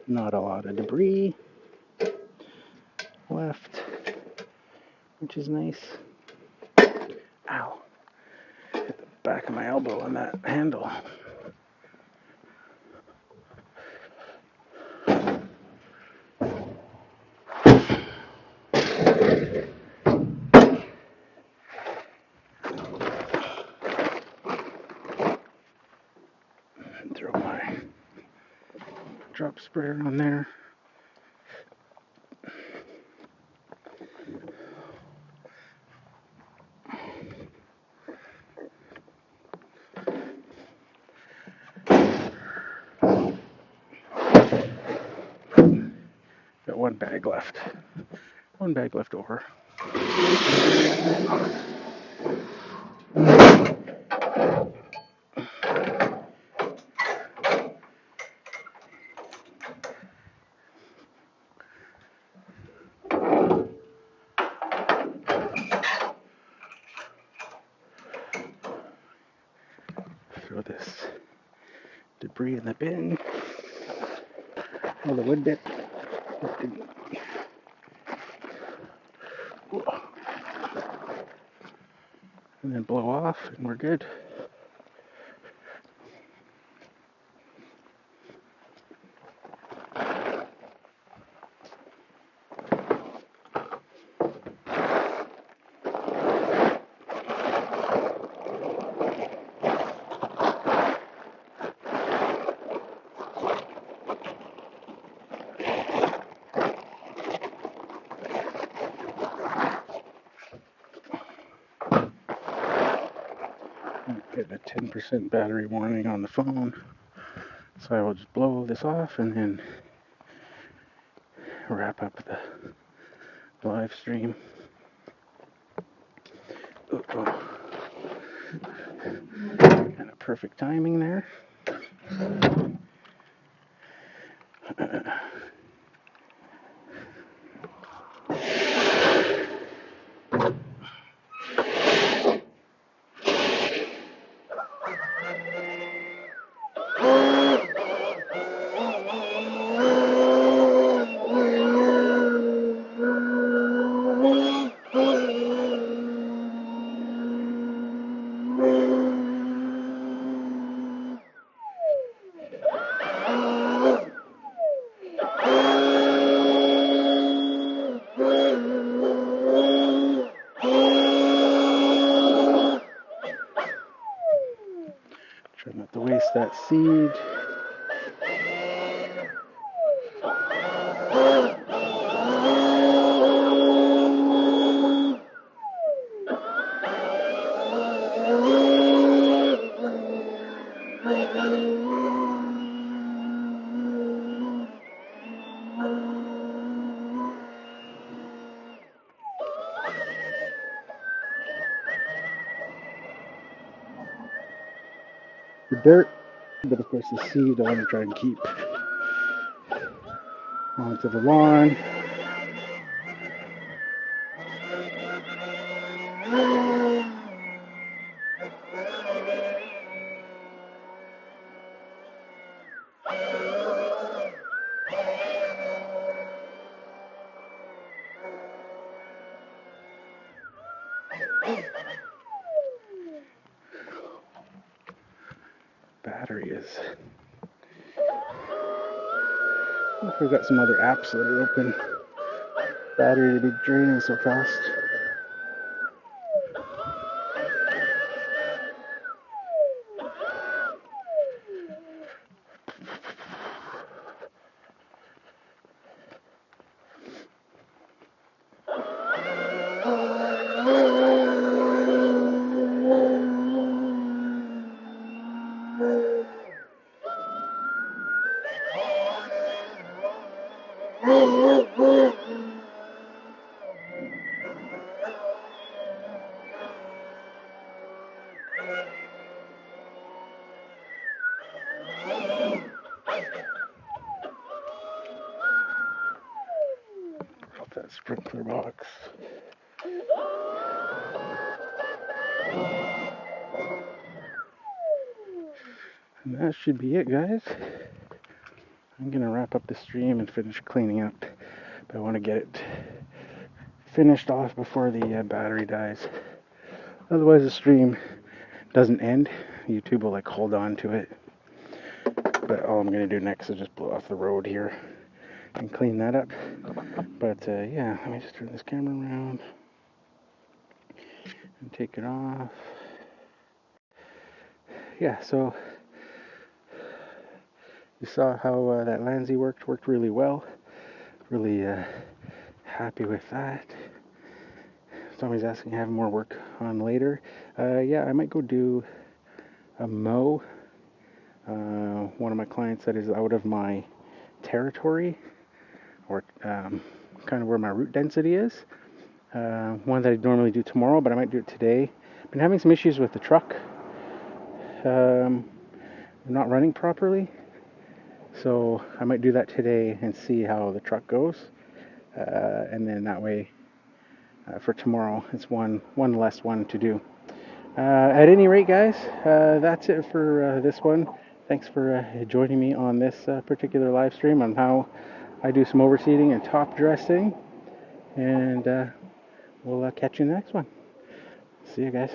Not a lot of debris left, which is nice. Ow. Hit the back of my elbow on that handle. And throw my drop sprayer on there. Got one bag left. One bag left over. Throw this debris in the bin. All the wood bit. And then blow off, and we're good. Get a 10% battery warning on the phone, so I will just blow this off and then wrap up the live stream. Kind of perfect timing there. Try not to waste that seed. for dirt, but of course the seed I want to try and keep onto the lawn. Battery is. I think we've got some other apps that are open. Battery to be draining so fast. Off that sprinkler box. And that should be it, guys. I'm gonna wrap up the stream and finish cleaning up, but I want to get it finished off before the battery dies. Otherwise the stream doesn't end. YouTube will like hold on to it. But all I'm gonna do next is just blow off the road here and clean that up. But yeah, let me just turn this camera around and take it off. Yeah, so you saw how that Landsy worked really well. Really happy with that. Somebody's asking to have more work on later. Yeah, I might go do a mow. One of my clients that is out of my territory, or kind of where my root density is. One that I'd normally do tomorrow, but I might do it today. Been having some issues with the truck. Not running properly. So I might do that today and see how the truck goes. And then that way, for tomorrow, it's one less one to do. At any rate, guys, that's it for this one. Thanks for joining me on this particular live stream on how I do some overseeding and top dressing. And we'll catch you in the next one. See you guys.